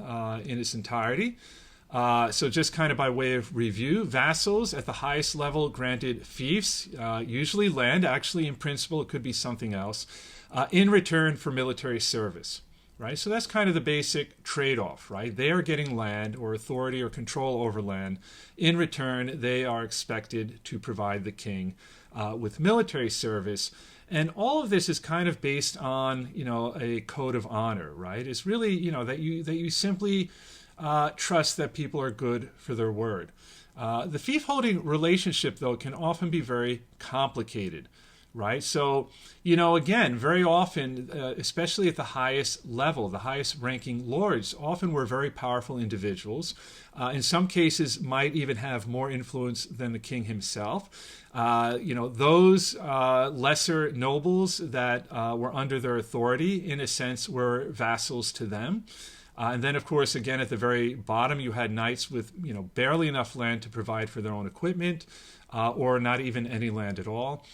in its entirety. So just kind of by way of review, vassals at the highest level granted fiefs, usually land, actually in principle it could be something else, in return for military service. Right? So that's kind of the basic trade-off, right? They are getting land or authority or control over land. In return, they are expected to provide the king with military service. And all of this is kind of based on, a code of honor, right? It's really, that you simply trust that people are good for their word. The fief-holding relationship, though, can often be very complicated. right? So, again, very often, especially at the highest level, the highest ranking lords often were very powerful individuals. In some cases, might even have more influence than the king himself. Those lesser nobles that were under their authority, in a sense, were vassals to them. And then, of course, again, at the very bottom, you had knights with, barely enough land to provide for their own equipment, or not even any land at all.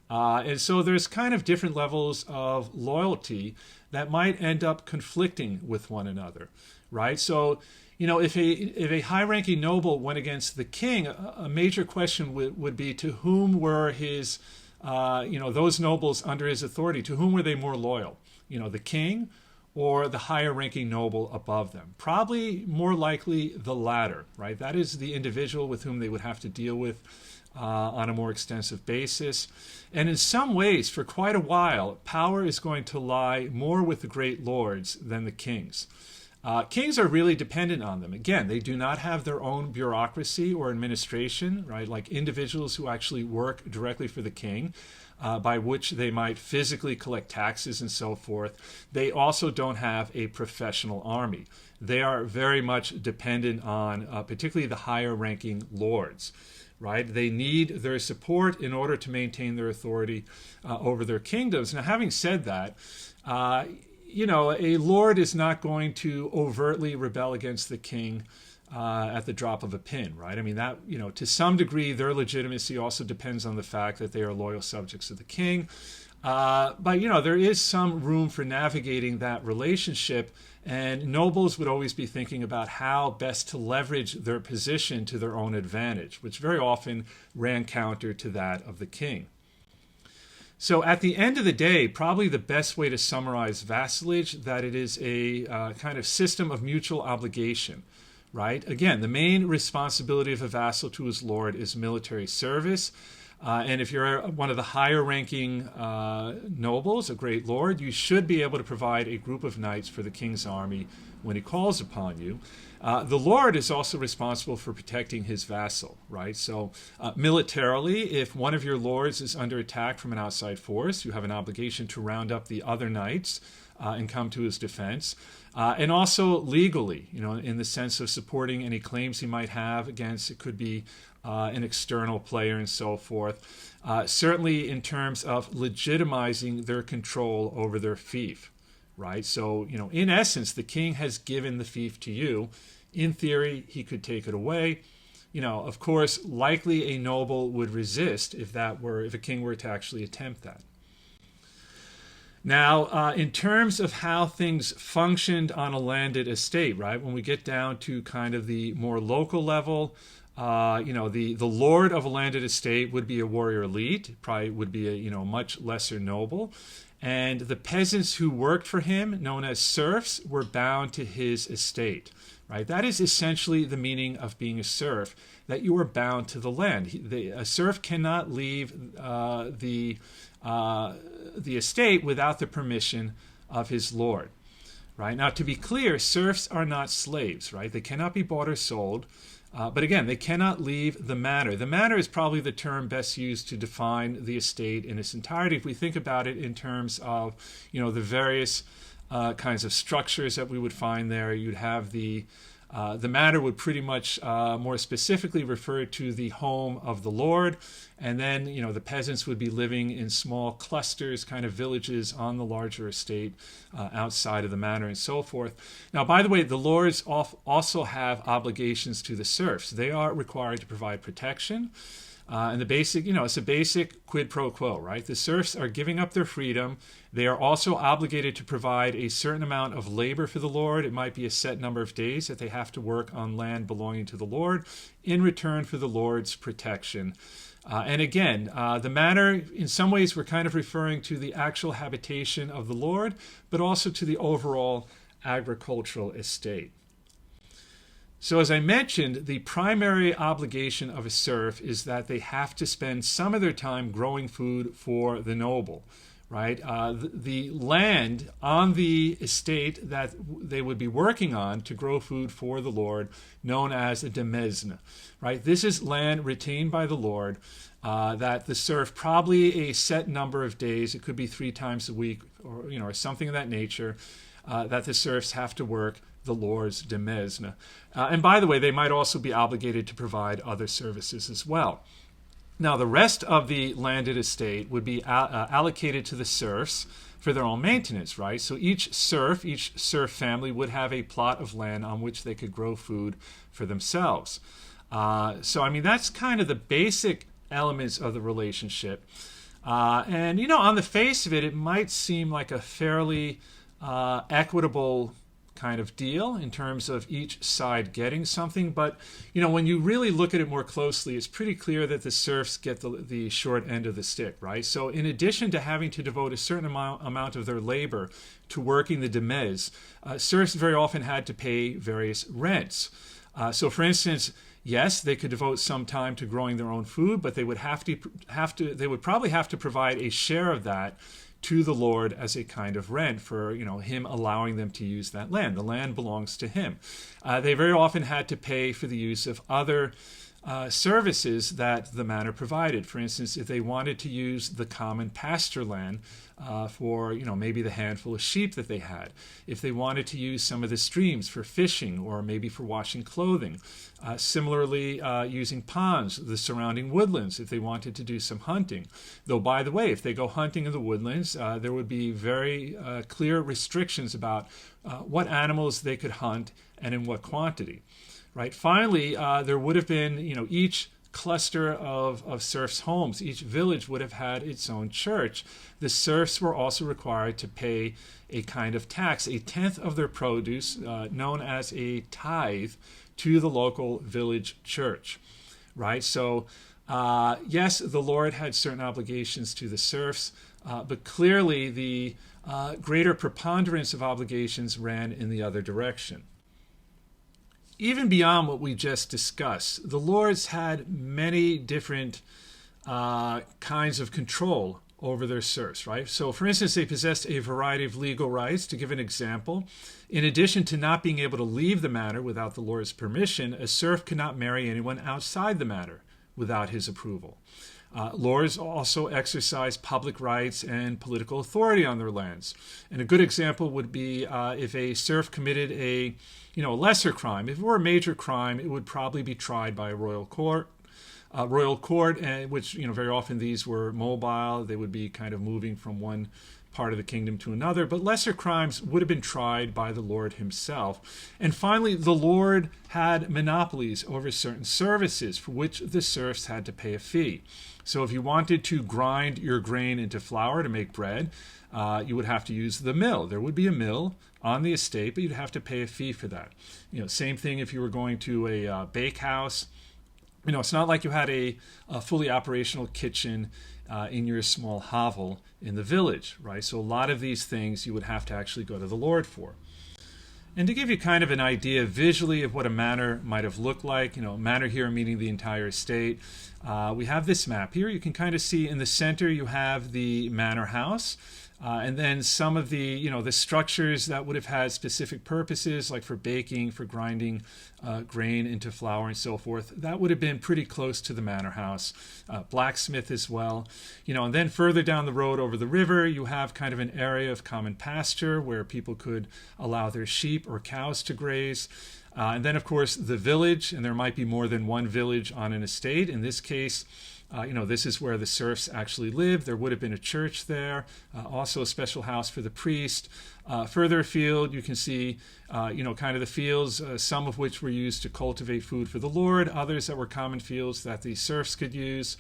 And so there's kind of different levels of loyalty that might end up conflicting with one another, right? So, if a high-ranking noble went against the king, a major question would be to whom were his, those nobles under his authority, to whom were they more loyal? The king or the higher-ranking noble above them? Probably more likely the latter, right? That is the individual with whom they would have to deal with on a more extensive basis. And in some ways, for quite a while, power is going to lie more with the great lords than the kings. Kings are really dependent on them. Again, they do not have their own bureaucracy or administration, right? Like individuals who actually work directly for the king, by which they might physically collect taxes and so forth. They also don't have a professional army. They are very much dependent on particularly the higher ranking lords, right? They need their support in order to maintain their authority over their kingdoms. Now, having said that, a lord is not going to overtly rebel against the king at the drop of a pin, right? I mean, that, to some degree, their legitimacy also depends on the fact that they are loyal subjects of the king. But, there is some room for navigating that relationship, and nobles would always be thinking about how best to leverage their position to their own advantage, which very often ran counter to that of the king. So at the end of the day, probably the best way to summarize vassalage, that it is a kind of system of mutual obligation, right? Again, the main responsibility of a vassal to his lord is military service. And if you're one of the higher ranking nobles, a great lord, you should be able to provide a group of knights for the king's army when he calls upon you. The lord is also responsible for protecting his vassal, right? So militarily, if one of your lords is under attack from an outside force, you have an obligation to round up the other knights and come to his defense. And also legally, in the sense of supporting any claims he might have against, it could be an external player and so forth. Certainly in terms of legitimizing their control over their fief, right? So, in essence, the king has given the fief to you. In theory, he could take it away. Of course, likely a noble would resist if a king were to actually attempt that. Now, in terms of how things functioned on a landed estate, right, when we get down to kind of the more local level, the lord of a landed estate would be a warrior elite, probably would be a much lesser noble, and the peasants who worked for him, known as serfs, were bound to his estate, right? That is essentially the meaning of being a serf, that you are bound to the land. A serf cannot leave the estate without the permission of his lord, right? Now, to be clear, serfs are not slaves, right? They cannot be bought or sold. But again, they cannot leave the manor. The manor is probably the term best used to define the estate in its entirety. If we think about it in terms of, the various kinds of structures that we would find there, you'd have the manor would pretty much more specifically refer to the home of the lord. And then, the peasants would be living in small clusters, kind of villages on the larger estate outside of the manor and so forth. Now, by the way, the lords also have obligations to the serfs. They are required to provide protection. And the basic, it's a basic quid pro quo, right? The serfs are giving up their freedom. They are also obligated to provide a certain amount of labor for the lord. It might be a set number of days that they have to work on land belonging to the lord in return for the lord's protection. And again, the manor, in some ways, we're kind of referring to the actual habitation of the lord, but also to the overall agricultural estate. So as I mentioned, the primary obligation of a serf is that they have to spend some of their time growing food for the noble, right? The land on the estate that they would be working on to grow food for the Lord, known as a demesne, right? This is land retained by the Lord that the serf, probably a set number of days, it could be 3 times a week or something of that nature, that the serfs have to work the Lord's demesne. And by the way, they might also be obligated to provide other services as well. Now, the rest of the landed estate would be allocated to the serfs for their own maintenance, right? So each serf family would have a plot of land on which they could grow food for themselves. So, I mean, that's kind of the basic elements of the relationship. And, on the face of it, it might seem like a fairly equitable kind of deal in terms of each side getting something. But, when you really look at it more closely, it's pretty clear that the serfs get the short end of the stick, right? So in addition to having to devote a certain amount of their labor to working the demesne, serfs very often had to pay various rents. So for instance, yes, they could devote some time to growing their own food, but they would they would probably have to provide a share of that to the Lord as a kind of rent for, him allowing them to use that land. The land belongs to him. They very often had to pay for the use of other services that the manor provided. For instance, if they wanted to use the common pasture land for, maybe the handful of sheep that they had, if they wanted to use some of the streams for fishing or maybe for washing clothing, similarly using ponds, the surrounding woodlands, if they wanted to do some hunting. Though, by the way, if they go hunting in the woodlands, there would be very clear restrictions about what animals they could hunt and in what quantity. Right. Finally, there would have been, each cluster of serfs' homes, each village would have had its own church. The serfs were also required to pay a kind of tax, a tenth of their produce, known as a tithe, to the local village church. Right. So, yes, the Lord had certain obligations to the serfs, but clearly the greater preponderance of obligations ran in the other direction. Even beyond what we just discussed, the lords had many different kinds of control over their serfs, right? So, for instance, they possessed a variety of legal rights. To give an example, in addition to not being able to leave the manor without the lord's permission, a serf could not marry anyone outside the manor without his approval. Lords also exercise public rights and political authority on their lands. And a good example would be if a serf committed a lesser crime. If it were a major crime, it would probably be tried by a royal court. Which very often these were mobile. They would be kind of moving from one part of the kingdom to another. But lesser crimes would have been tried by the lord himself. And finally, the lord had monopolies over certain services for which the serfs had to pay a fee. So if you wanted to grind your grain into flour to make bread, you would have to use the mill. There would be a mill on the estate, but you'd have to pay a fee for that. Same thing if you were going to a bakehouse. It's not like you had a fully operational kitchen in your small hovel in the village, right? So a lot of these things you would have to actually go to the Lord for. And to give you kind of an idea visually of what a manor might have looked like, manor here meaning the entire estate, we have this map here. You can kind of see in the center you have the manor house. And then some of the, the structures that would have had specific purposes, like for baking, for grinding grain into flour and so forth, that would have been pretty close to the manor house. Blacksmith as well. And then further down the road over the river, you have kind of an area of common pasture where people could allow their sheep or cows to graze. And then, of course, the village, and there might be more than one village on an estate. In this case, this is where the serfs actually lived. There would have been a church there, also a special house for the priest. Further afield, you can see, kind of the fields, some of which were used to cultivate food for the Lord, others that were common fields that the serfs could use.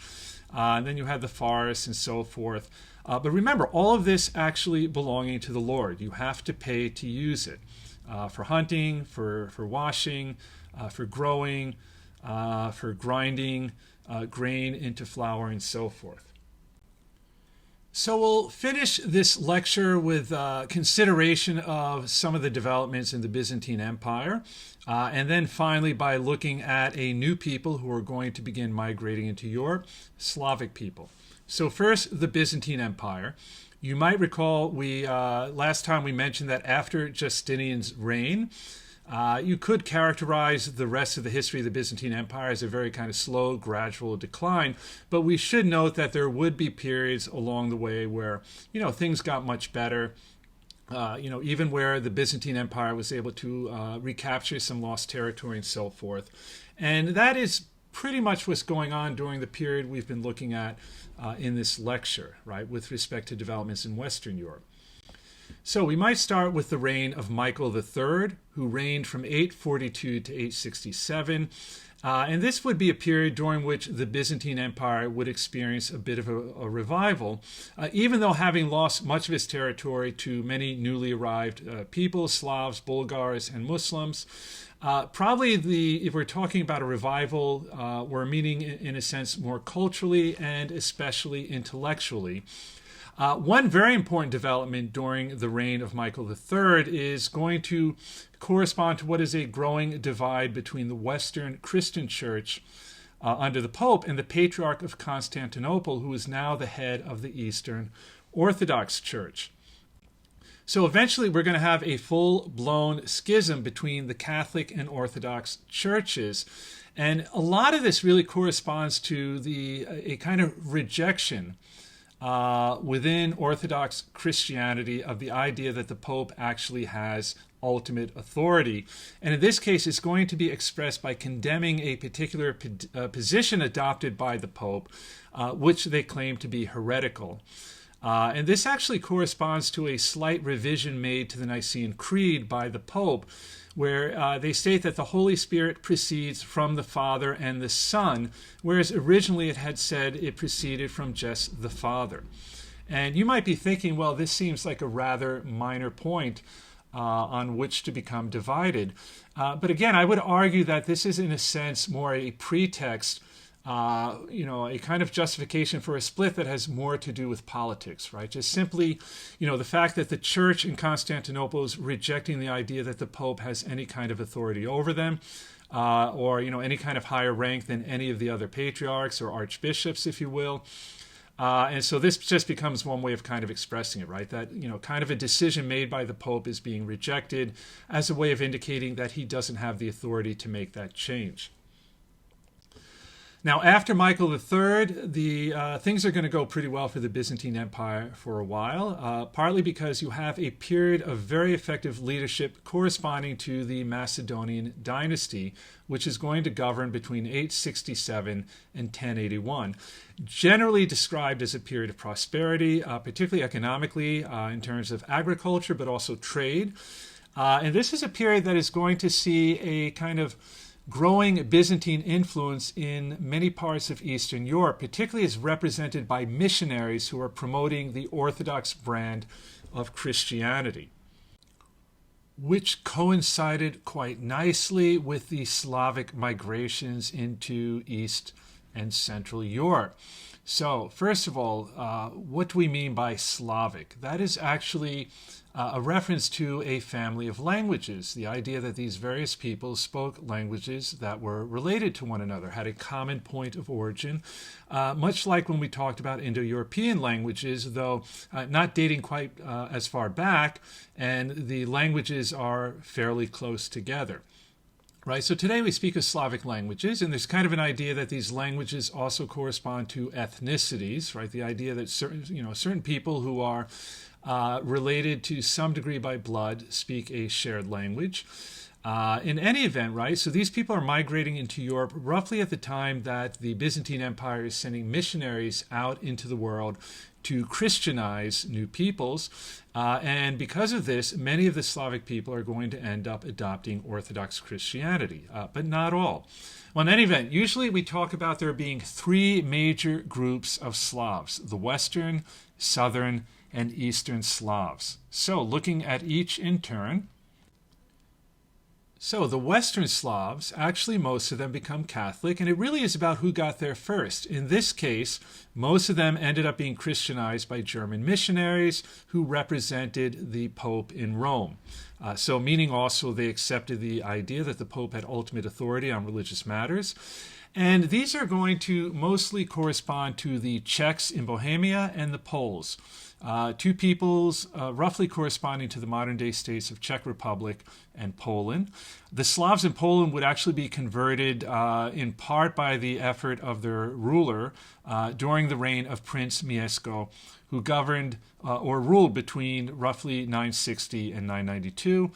And then you had the forest and so forth. But remember, all of this actually belonging to the Lord. You have to pay to use it for hunting, for washing, for growing, for grinding grain into flour and so forth. So we'll finish this lecture with consideration of some of the developments in the Byzantine Empire, and then finally by looking at a new people who are going to begin migrating into Europe, Slavic people. So first, the Byzantine Empire. You might recall we last time we mentioned that after Justinian's reign, you could characterize the rest of the history of the Byzantine Empire as a very kind of slow, gradual decline. But we should note that there would be periods along the way where, things got much better. Even where the Byzantine Empire was able to recapture some lost territory and so forth. And that is pretty much what's going on during the period we've been looking at in this lecture, right, with respect to developments in Western Europe. So we might start with the reign of Michael III, who reigned from 842 to 867. And this would be a period during which the Byzantine Empire would experience a bit of a revival, even though having lost much of its territory to many newly arrived peoples, Slavs, Bulgars, and Muslims. Probably if we're talking about a revival, we're meaning in a sense more culturally and especially intellectually. One very important development during the reign of Michael III is going to correspond to what is a growing divide between the Western Christian Church under the Pope and the Patriarch of Constantinople, who is now the head of the Eastern Orthodox Church. So eventually we're going to have a full-blown schism between the Catholic and Orthodox churches. And a lot of this really corresponds to a kind of rejection within Orthodox Christianity of the idea that the Pope actually has ultimate authority. And in this case, it's going to be expressed by condemning a particular position adopted by the Pope, which they claim to be heretical. And this actually corresponds to a slight revision made to the Nicene Creed by the Pope, where they state that the Holy Spirit proceeds from the Father and the Son, whereas originally it had said it proceeded from just the Father. And you might be thinking, well, this seems like a rather minor point on which to become divided. But again, I would argue that this is in a sense more a pretext, a kind of justification for a split that has more to do with politics, right? Just simply, the fact that the church in Constantinople is rejecting the idea that the Pope has any kind of authority over them, or, any kind of higher rank than any of the other patriarchs or archbishops, if you will. And so this just becomes one way of kind of expressing it, right? That, kind of a decision made by the Pope is being rejected as a way of indicating that he doesn't have the authority to make that change. Now, after Michael III, things are going to go pretty well for the Byzantine Empire for a while, partly because you have a period of very effective leadership corresponding to the Macedonian dynasty, which is going to govern between 867 and 1081. Generally described as a period of prosperity, particularly economically in terms of agriculture, but also trade. And this is a period that is going to see a kind of growing Byzantine influence in many parts of Eastern Europe, particularly as represented by missionaries who are promoting the Orthodox brand of Christianity, which coincided quite nicely with the Slavic migrations into East and Central Europe. So, first of all, what do we mean by Slavic? That is actually a reference to a family of languages, the idea that these various peoples spoke languages that were related to one another, had a common point of origin, much like when we talked about Indo-European languages, though not dating quite as far back, and the languages are fairly close together. Right, so today we speak of Slavic languages, and there's kind of an idea that these languages also correspond to ethnicities, right? The idea that certain people who are related to some degree by blood speak a shared language. In any event, right, so these people are migrating into Europe roughly at the time that the Byzantine Empire is sending missionaries out into the world to Christianize new peoples. And because of this, many of the Slavic people are going to end up adopting Orthodox Christianity, but not all. Well, in any event, usually we talk about there being three major groups of Slavs: the Western, Southern, and Eastern Slavs. So looking at each in turn. So the Western Slavs, actually most of them become Catholic, and it really is about who got there first. In this case, most of them ended up being Christianized by German missionaries who represented the Pope in Rome. So meaning also they accepted the idea that the Pope had ultimate authority on religious matters. And these are going to mostly correspond to the Czechs in Bohemia and the Poles. two peoples roughly corresponding to the modern-day states of Czech Republic and Poland. The Slavs in Poland would actually be converted in part by the effort of their ruler during the reign of Prince Mieszko, who governed or ruled between roughly 960 and 992.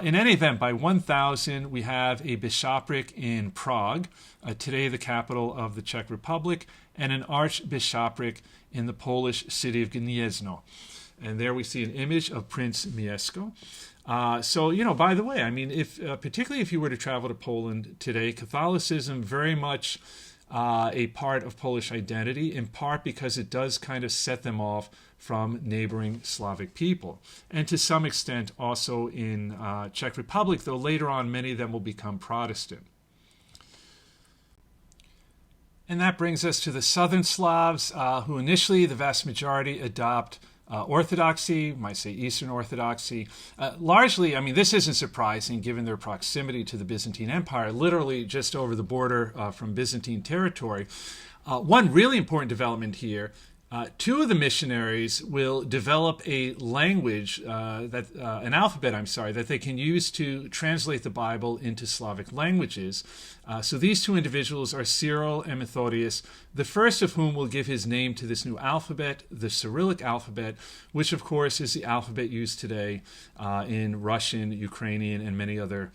In any event, by 1000, we have a bishopric in Prague, today the capital of the Czech Republic, and an archbishopric in the Polish city of Gniezno. And there we see an image of Prince Mieszko. So, by the way, I mean, particularly if you were to travel to Poland today, Catholicism very much a part of Polish identity, in part because it does kind of set them off from neighboring Slavic people. And to some extent also in Czech Republic, though later on many of them will become Protestant. And that brings us to the Southern Slavs, who initially, the vast majority, adopt Orthodoxy, might say Eastern Orthodoxy. Largely, I mean, this isn't surprising given their proximity to the Byzantine Empire, literally just over the border from Byzantine territory. One really important development here, two of the missionaries will develop a language, an alphabet, that they can use to translate the Bible into Slavic languages. So these two individuals are Cyril and Methodius, the first of whom will give his name to this new alphabet, the Cyrillic alphabet, which of course is the alphabet used today in Russian, Ukrainian, and many other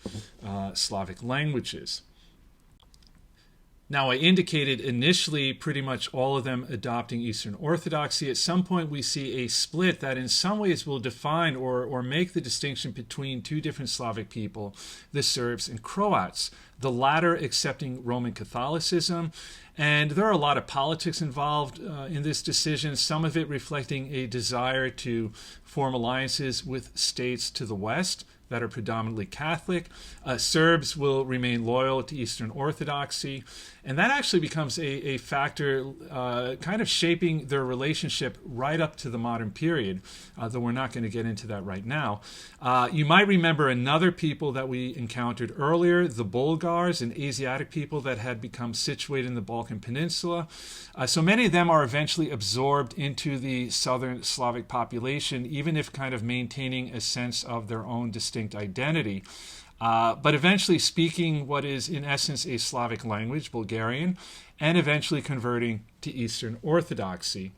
Slavic languages. Now, I indicated initially pretty much all of them adopting Eastern Orthodoxy. At some point, we see a split that in some ways will define or make the distinction between two different Slavic people, the Serbs and Croats, the latter accepting Roman Catholicism. And there are a lot of politics involved in this decision, some of it reflecting a desire to form alliances with states to the west that are predominantly Catholic. Serbs will remain loyal to Eastern Orthodoxy. And that actually becomes a factor kind of shaping their relationship right up to the modern period, though we're not going to get into that right now. You might remember another people that we encountered earlier, the Bulgars, an Asiatic people that had become situated in the Balkan Peninsula. So many of them are eventually absorbed into the Southern Slavic population, even if kind of maintaining a sense of their own distinct identity. But eventually speaking what is in essence a Slavic language, Bulgarian, and eventually converting to Eastern Orthodoxy.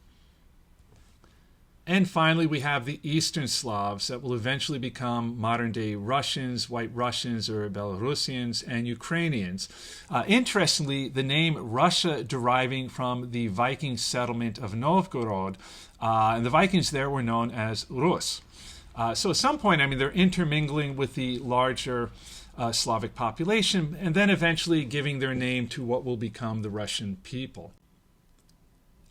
And finally, we have the Eastern Slavs that will eventually become modern-day Russians, White Russians, or Belarusians, and Ukrainians. Interestingly, the name Russia deriving from the Viking settlement of Novgorod, and the Vikings there were known as Rus. So at some point, I mean, they're intermingling with the larger Slavic population, and then eventually giving their name to what will become the Russian people.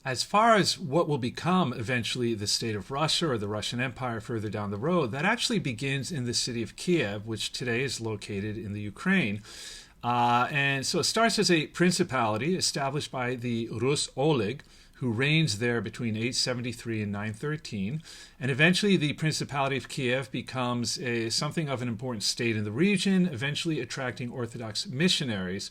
As far as what will become eventually the state of Russia or the Russian Empire further down the road, that actually begins in the city of Kiev, which today is located in the Ukraine. And so it starts as a principality established by the Rus Oleg, who reigns there between 873 and 913. And eventually the Principality of Kiev becomes something of an important state in the region, eventually attracting Orthodox missionaries.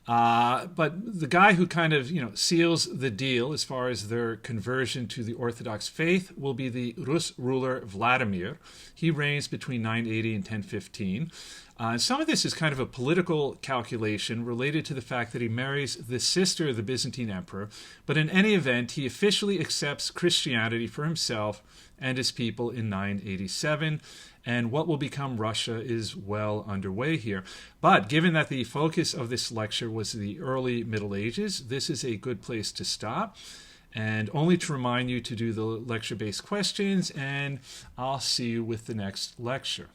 But the guy who kind of, seals the deal as far as their conversion to the Orthodox faith will be the Rus ruler Vladimir. He reigns between 980 and 1015. Some of this is kind of a political calculation related to the fact that he marries the sister of the Byzantine emperor, but in any event, he officially accepts Christianity for himself and his people in 987, and what will become Russia is well underway here. But given that the focus of this lecture was the early Middle Ages, this is a good place to stop. And only to remind you to do the lecture-based questions, and I'll see you with the next lecture.